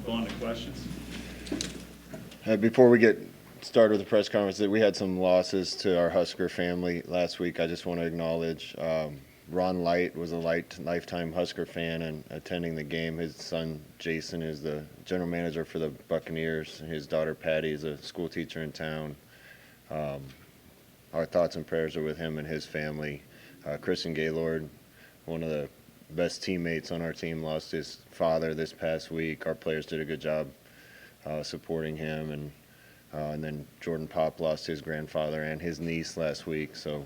Go on to questions. Before we get started with the press conference, we had some losses to our Husker family last week. I just want to acknowledge Ron Light was a lifetime Husker fan and attending the game. His son Jason is the general manager for the Buccaneers. His daughter Patty is a school teacher in town. Our thoughts and prayers are with him and his family. Christian Gaylord, one of the best teammates on our team, lost his father this past week. Our players did a good job supporting him, and then Jordan Pop lost his grandfather and his niece last week. So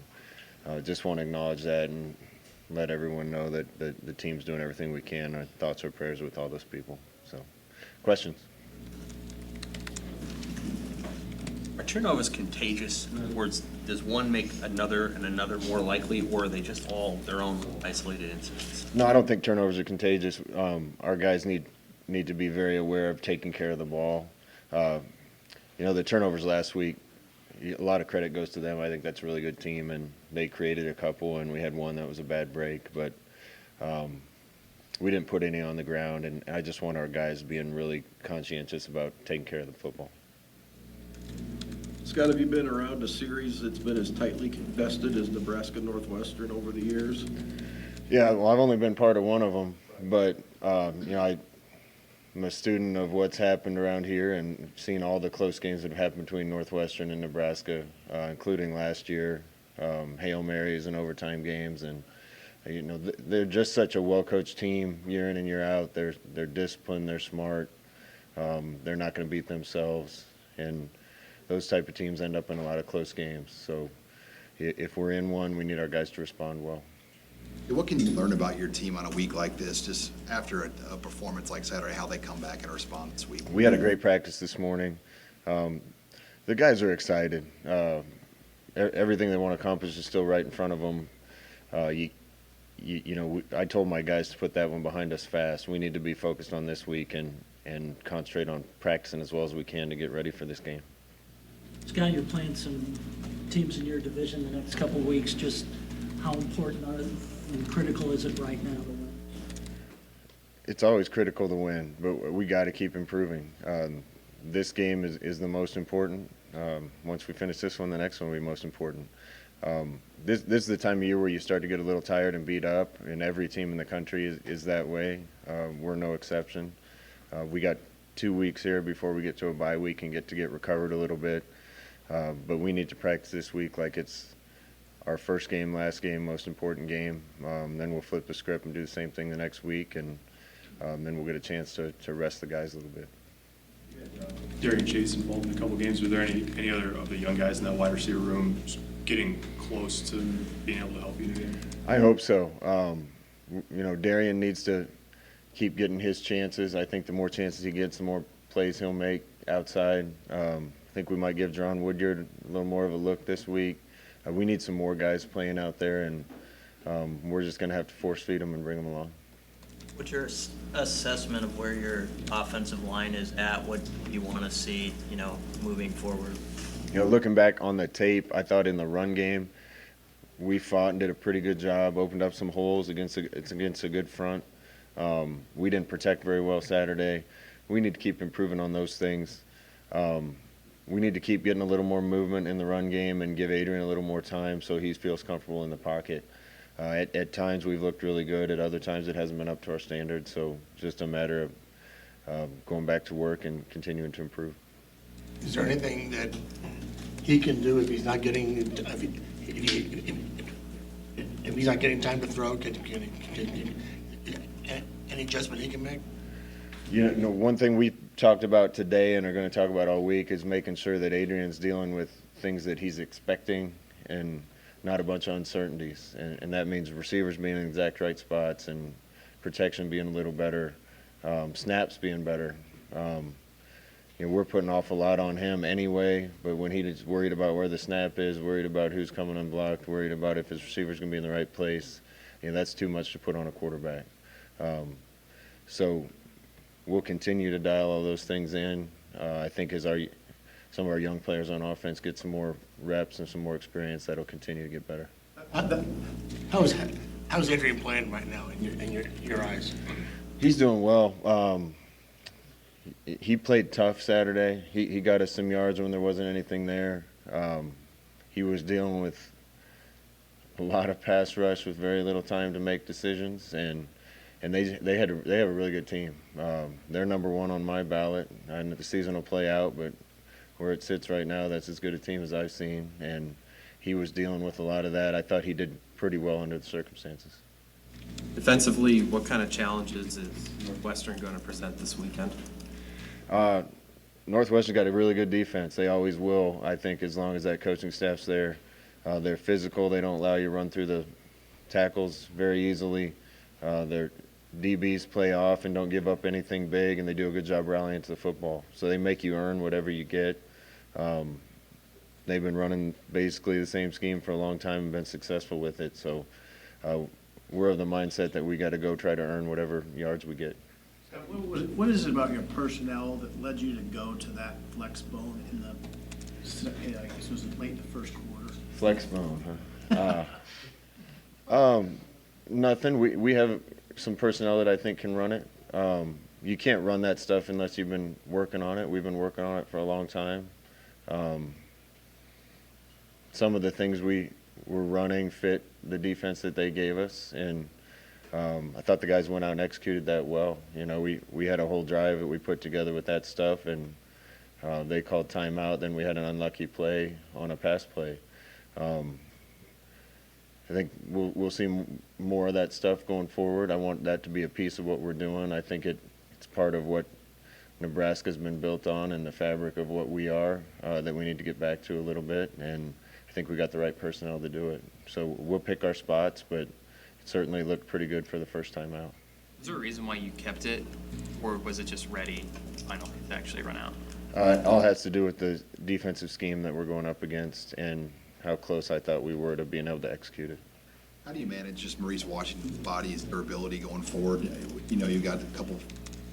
just want to acknowledge that and let everyone know that the team's doing everything we can. Our thoughts and prayers with all those people. So, questions? Are turnovers contagious? In other words, does one make another and another more likely, or are they just all their own isolated incidents? No, I don't think turnovers are contagious. Our guys need to be very aware of taking care of the ball. The turnovers last week, a lot of credit goes to them. I think that's a really good team, and they created a couple, and we had one that was a bad break. But we didn't put any on the ground, and I just want our guys being really conscientious about taking care of the football. Scott, have you been around a series that's been as tightly contested as Nebraska Northwestern over the years? Yeah, well, I've only been part of one of them, but I'm a student of what's happened around here and seen all the close games that have happened between Northwestern and Nebraska, including last year, Hail Marys and overtime games. And, they're just such a well-coached team year in and year out. They're disciplined, they're smart, they're not going to beat themselves. And those type of teams end up in a lot of close games. So if we're in one, we need our guys to respond well. What can you learn about your team on a week like this, just after a performance like Saturday, how they come back and respond this week? We had a great practice this morning. The guys are excited. Everything they want to accomplish is still right in front of them. I told my guys to put that one behind us fast. We need to be focused on this week and concentrate on practicing as well as we can to get ready for this game. Scott, you're playing some teams in your division the next couple of weeks. Just how important and critical is it right now to win? It's always critical to win, but we got to keep improving. This game is the most important. Once we finish this one, the next one will be most important. This is the time of year where you start to get a little tired and beat up, and every team in the country is that way. We're no exception. We got 2 weeks here before we get to a bye week and get recovered a little bit. But we need to practice this week like it's our first game, last game, most important game. Then we'll flip the script and do the same thing the next week, and then we'll get a chance to rest the guys a little bit. Darian Chase involved in a couple games. Were there any other of the young guys in that wide receiver room getting close to being able to help you today? I hope so. Darian needs to keep getting his chances. I think the more chances he gets, the more plays he'll make outside. I think we might give Jerron Woodyard a little more of a look this week. We need some more guys playing out there, and we're just going to have to force feed them and bring them along. What's your assessment of where your offensive line is at? What you want to see, moving forward? Looking back on the tape, I thought in the run game we fought and did a pretty good job, opened up some holes against a good front. We didn't protect very well Saturday. We need to keep improving on those things. We need to keep getting a little more movement in the run game and give Adrian a little more time so he feels comfortable in the pocket. At times we've looked really good. At other times it hasn't been up to our standards. So just a matter of going back to work and continuing to improve. Is there anything that he can do if he's not getting time to throw? Any adjustment he can make? One thing we talked about today and are going to talk about all week is making sure that Adrian's dealing with things that he's expecting and not a bunch of uncertainties. And that means receivers being in the exact right spots and protection being a little better, snaps being better. We're putting an awful lot on him anyway, but when he's worried about where the snap is, worried about who's coming unblocked, worried about if his receiver's going to be in the right place, that's too much to put on a quarterback. So we'll continue to dial all those things in. I think as some of our young players on offense get some more reps and some more experience, that'll continue to get better. How's Adrian playing right now in your eyes? He's doing well. he played tough Saturday. He got us some yards when there wasn't anything there. He was dealing with a lot of pass rush with very little time to make decisions, and they have a really good team. They're number one on my ballot. I know the season will play out, but where it sits right now, that's as good a team as I've seen, and he was dealing with a lot of that. I thought he did pretty well under the circumstances. Defensively, what kind of challenges is Northwestern going to present this weekend? Northwestern got a really good defense. They always will, I think, as long as that coaching staff's there. They're physical. They don't allow you to run through the tackles very easily. Their DBs play off and don't give up anything big, and they do a good job rallying to the football. So they make you earn whatever you get. They've been running basically the same scheme for a long time and been successful with it. So we're of the mindset that we got to go try to earn whatever yards we get. Scott, what is it about your personnel that led you to go to that flex bone in the, I guess was it late in the first quarter? Flex bone, huh? Nothing. We have some personnel that I think can run it. You can't run that stuff unless you've been working on it. We've been working on it for a long time. Some of the things we were running fit the defense that they gave us, and I thought the guys went out and executed that well. You know, we had a whole drive that we put together with that stuff, and they called timeout. Then we had an unlucky play on a pass play. I think we'll see more of that stuff going forward. I want that to be a piece of what we're doing. I think it's part of what Nebraska's been built on and the fabric of what we are that we need to get back to a little bit, and I think we got the right personnel to do it. So we'll pick our spots, but it certainly looked pretty good for the first time out. Is there a reason why you kept it, or was it just ready finally to actually run out? It all has to do with the defensive scheme that we're going up against and how close I thought we were to being able to execute it. How do you manage just Maurice Washington's body's durability going forward? You know, you've got a couple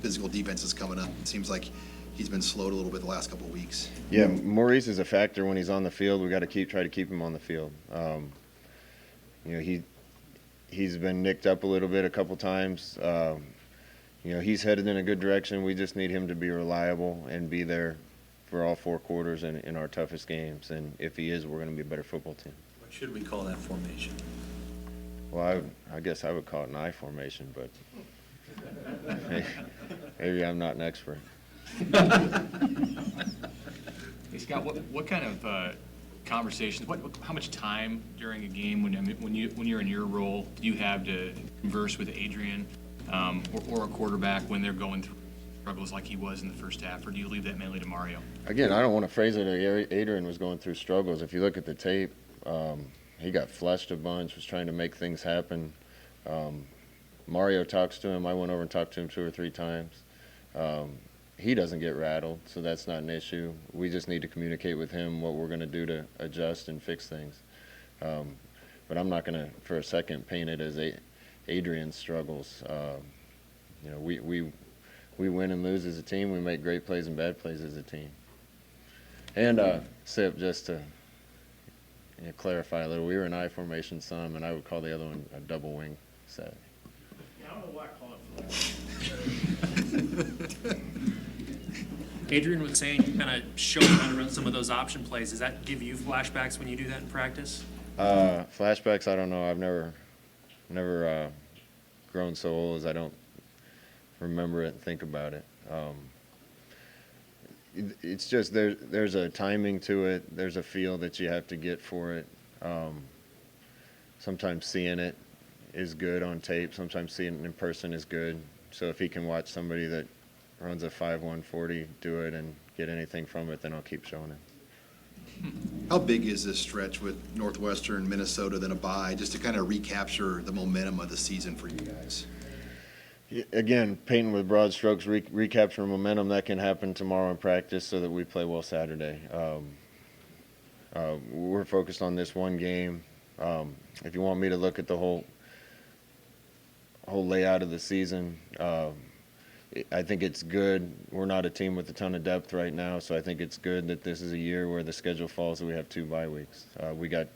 physical defenses coming up. It seems like he's been slowed a little bit the last couple of weeks. Yeah, Maurice is a factor when he's on the field. We got to try to keep him on the field. You know, he's been nicked up a little bit a couple times. You know, he's headed in a good direction. We just need him to be reliable and be there for all 4 quarters in our toughest games. And if he is, we're going to be a better football team. What should we call that formation? Well, I guess I would call it an I formation, but maybe I'm not an expert. Hey, Scott, what kind of conversations, how much time during a game when you're in your role do you have to converse with Adrian or a quarterback when they're going through struggles like he was in the first half, or do you leave that mainly to Mario? Again, I don't want to phrase it like Adrian was going through struggles. If you look at the tape, he got flushed a bunch, was trying to make things happen. Mario talks to him. I went over and talked to him 2 or 3 times. He doesn't get rattled, so that's not an issue. We just need to communicate with him what we're going to do to adjust and fix things. But I'm not going to, for a second, paint it as Adrian's struggles. You know, we win and lose as a team. We make great plays and bad plays as a team. And Sept, just to clarify a little, we were in I formation some, and I would call the other one a double wing set. Yeah, I don't know why I call it flex. Adrian was saying you kind of showed him how to run some of those option plays. Does that give you flashbacks when you do that in practice? Flashbacks, I don't know. I've never grown so old as I don't remember it and think about it. It's just there's a timing to it. There's a feel that you have to get for it. Sometimes seeing it is good on tape. Sometimes seeing it in person is good. So if he can watch somebody that runs a 5.1 40 do it and get anything from it, then I'll keep showing it. How big is this stretch with Northwestern, Minnesota, then a bye, just to kind of recapture the momentum of the season for you guys? Again, painting with broad strokes, recapture momentum, that can happen tomorrow in practice so that we play well Saturday. We're focused on this one game. If you want me to look at the whole layout of the season, I think it's good. We're not a team with a ton of depth right now, so I think it's good that this is a year where the schedule falls and we have 2 bye weeks. We got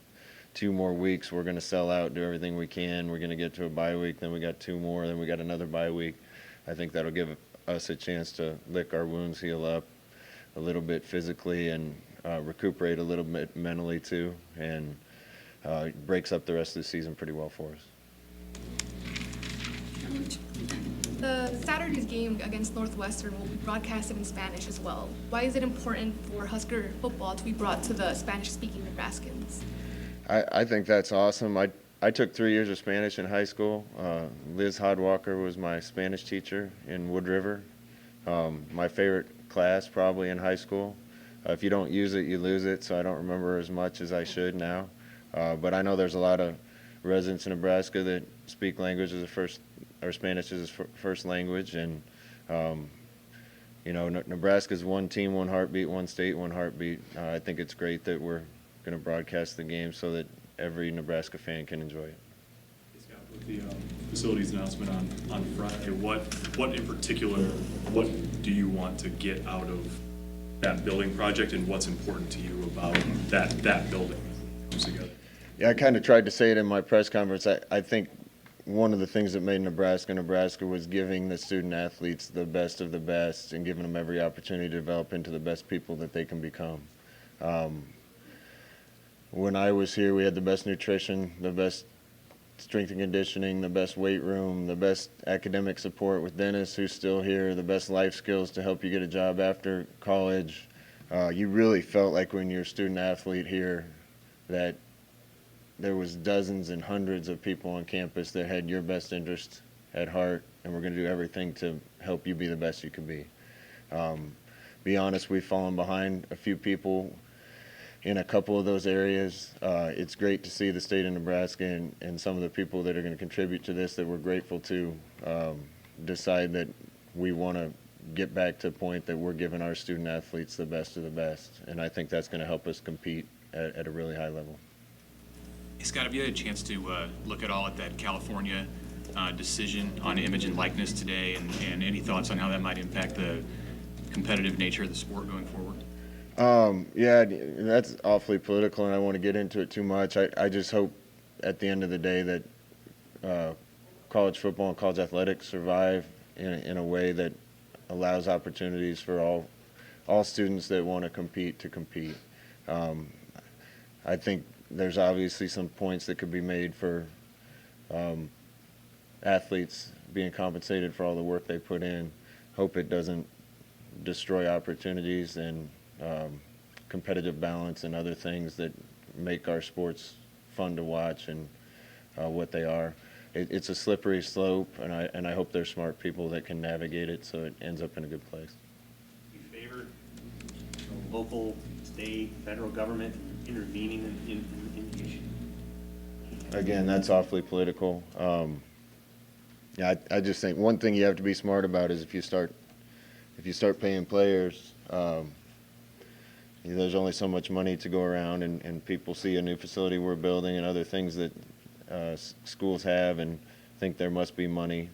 2 more weeks. We're going to sell out, do everything we can. We're going to get to a bye week, then we got 2 more, then we got another bye week. I think that'll give us a chance to lick our wounds, heal up a little bit physically, and recuperate a little bit mentally too, and it breaks up the rest of the season pretty well for us. The Saturday's game against Northwestern will be broadcasted in Spanish as well. Why is it important for Husker football to be brought to the Spanish-speaking Nebraskans? I think that's awesome. I took 3 years of Spanish in high school. Liz Hodwalker was my Spanish teacher in Wood River. My favorite class probably in high school. If you don't use it, you lose it, so I don't remember as much as I should now. But I know there's a lot of residents in Nebraska that speak language as a first, or Spanish as a first language, and you know, Nebraska's one team, one heartbeat, one state, one heartbeat. I think it's great that we're going to broadcast the game so that every Nebraska fan can enjoy it. Scott, with the facilities announcement on Friday, what in particular, what do you want to get out of that building project, and what's important to you about that building as it comes together? Yeah, I kind of tried to say it in my press conference. I think one of the things that made Nebraska was giving the student athletes the best of the best and giving them every opportunity to develop into the best people that they can become. When I was here, we had the best nutrition, the best strength and conditioning, the best weight room, the best academic support with Dennis, who's still here, the best life skills to help you get a job after college. You really felt like when you're a student athlete here that there was dozens and hundreds of people on campus that had your best interest at heart, and we're going to do everything to help you be the best you can be. Be honest, we've fallen behind a few people in a couple of those areas. It's great to see the state of Nebraska and some of the people that are going to contribute to this that we're grateful to decide that we want to get back to a point that we're giving our student athletes the best of the best, and I think that's going to help us compete at a really high level. Hey, Scott, have you had a chance to look at all at that California decision on image and likeness today, and any thoughts on how that might impact the competitive nature of the sport going forward? Yeah, that's awfully political, and I don't want to get into it too much. I just hope at the end of the day that college football and college athletics survive in a way that allows opportunities for all students that want to compete. I think there's obviously some points that could be made for athletes being compensated for all the work they put in. Hope it doesn't destroy opportunities and competitive balance and other things that make our sports fun to watch and what they are. It's a slippery slope, and I hope there's smart people that can navigate it so it ends up in a good place. You favor local, state, federal government intervening in the issue? Again, that's awfully political. Yeah, I just think one thing you have to be smart about is if you start paying players, there's only so much money to go around, and people see a new facility we're building and other things that schools have and think there must be money,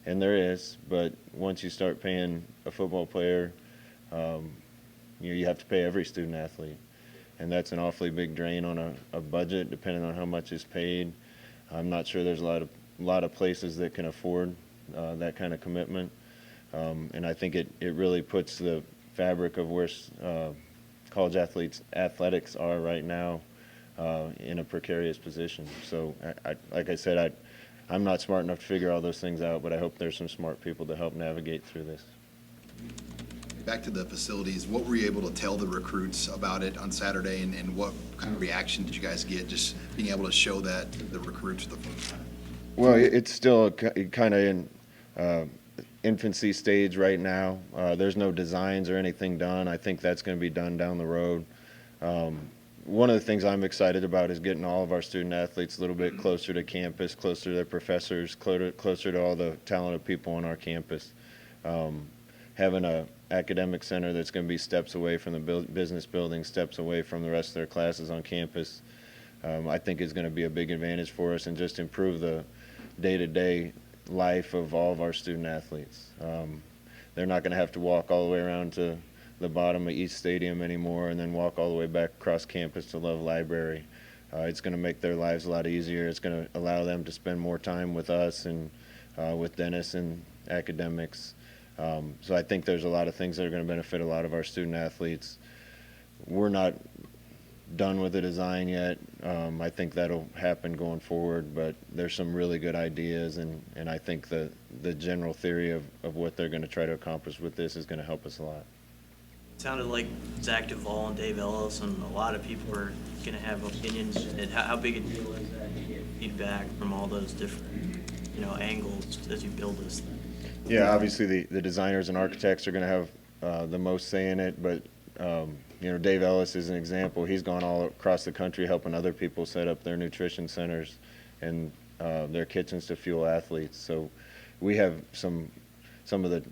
and there is. But once you start paying a football player, you have to pay every student athlete, and that's an awfully big drain on a budget, depending on how much is paid. I'm not sure there's a lot of places that can afford that kind of commitment, and I think it really puts the fabric of where college athletics are right now in a precarious position. So, like I said, I'm not smart enough to figure all those things out, but I hope there's some smart people to help navigate through this. Back to the facilities, what were you able to tell the recruits about it on Saturday, and what kind of reaction did you guys get just being able to show that to the recruits the first time? Well, it's still kind of in infancy stage right now. There's no designs or anything done. I think that's going to be done down the road. One of the things I'm excited about is getting all of our student athletes a little bit closer to campus, closer to their professors, closer to all the talented people on our campus. Having a academic center that's going to be steps away from the business building, steps away from the rest of their classes on campus, I think is going to be a big advantage for us and just improve the day-to-day life of all of our student athletes. They're not going to have to walk all the way around to the bottom of East Stadium anymore and then walk all the way back across campus to Love Library. It's going to make their lives a lot easier. It's going to allow them to spend more time with us and with Dennis and academics. So I think there's a lot of things that are going to benefit a lot of our student athletes. We're not done with the design yet. I think that'll happen going forward, but there's some really good ideas, and I think the general theory of what they're going to try to accomplish with this is going to help us a lot. It sounded like Zach Duvall and Dave Ellis and a lot of people are going to have opinions. And how big a deal is that to get feedback from all those different, angles as you build this thing? Yeah, obviously the designers and architects are going to have the most say in it, but Dave Ellis is an example. He's gone all across the country helping other people set up their nutrition centers and their kitchens to fuel athletes. So we have some of the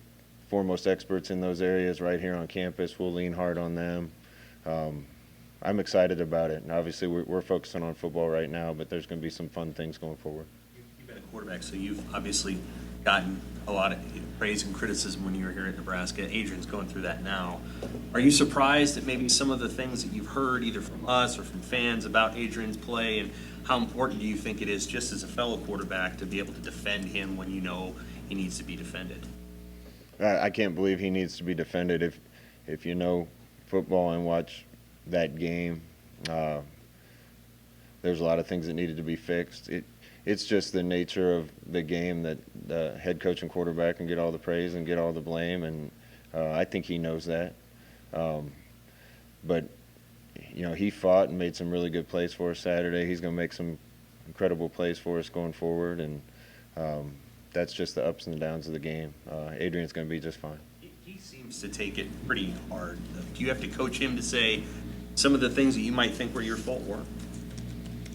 foremost experts in those areas right here on campus. We'll lean hard on them. I'm excited about it. And obviously we're focusing on football right now, but there's going to be some fun things going forward. You've been a quarterback, so you've obviously gotten a lot of praise and criticism when you were here at Nebraska. Adrian's going through that now. Are you surprised at maybe some of the things that you've heard either from us or from fans about Adrian's play, and how important do you think it is just as a fellow quarterback to be able to defend him when you know he needs to be defended? I can't believe he needs to be defended. If you know football and watch that game, there's a lot of things that needed to be fixed. It's just the nature of the game that the head coach and quarterback can get all the praise and get all the blame, and I think he knows that. But he fought and made some really good plays for us Saturday. He's going to make some incredible plays for us going forward, and that's just the ups and the downs of the game. Adrian's going to be just fine. He seems to take it pretty hard. Do you have to coach him to say some of the things that you might think were your fault were?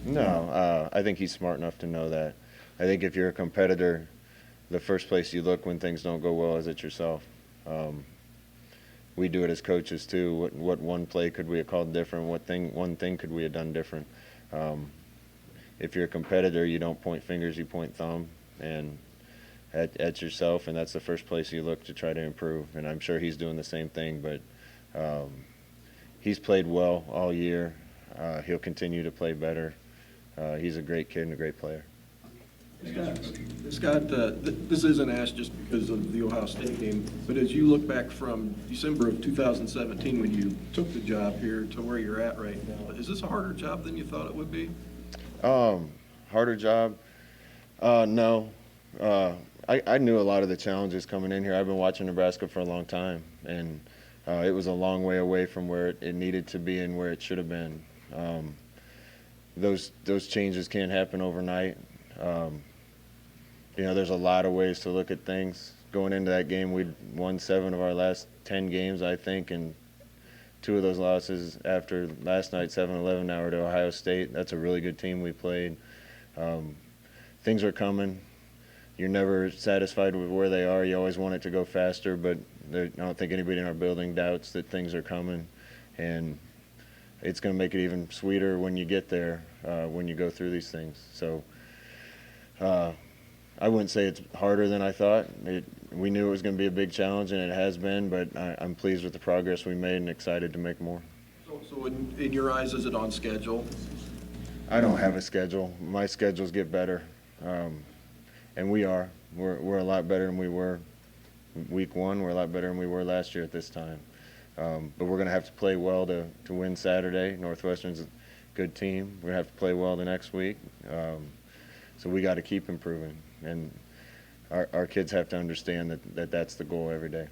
No, I think he's smart enough to know that. I think if you're a competitor, the first place you look when things don't go well is at yourself. We do it as coaches too. What one play could we have called different? One thing could we have done different? If you're a competitor, you don't point fingers, you point thumb and at yourself, and that's the first place you look to try to improve. And I'm sure he's doing the same thing, but he's played well all year. He'll continue to play better. He's a great kid and a great player. Scott, this isn't asked just because of the Ohio State game, but as you look back from December of 2017 when you took the job here to where you're at right now, is this a harder job than you thought it would be? Harder job? No. I knew a lot of the challenges coming in here. I've been watching Nebraska for a long time, and it was a long way away from where it needed to be and where it should have been. Those changes can't happen overnight. There's a lot of ways to look at things. Going into that game, we'd won 7 of our last 10 games, I think, and 2 of those losses after last night, 7-11 now, were to Ohio State. That's a really good team we played. Things are coming. You're never satisfied with where they are. You always want it to go faster, but I don't think anybody in our building doubts that things are coming. And it's going to make it even sweeter when you get there, when you go through these things. So I wouldn't say it's harder than I thought. We knew it was going to be a big challenge, and it has been, but I'm pleased with the progress we made and excited to make more. So in your eyes, is it on schedule? I don't have a schedule. My schedules get better, and we are. We're a lot better than we were week 1. We're a lot better than we were last year at this time. But we're going to have to play well to win Saturday. Northwestern's a good team. We're going to have to play well the next week. So we got to keep improving. And our kids have to understand that that's the goal every day.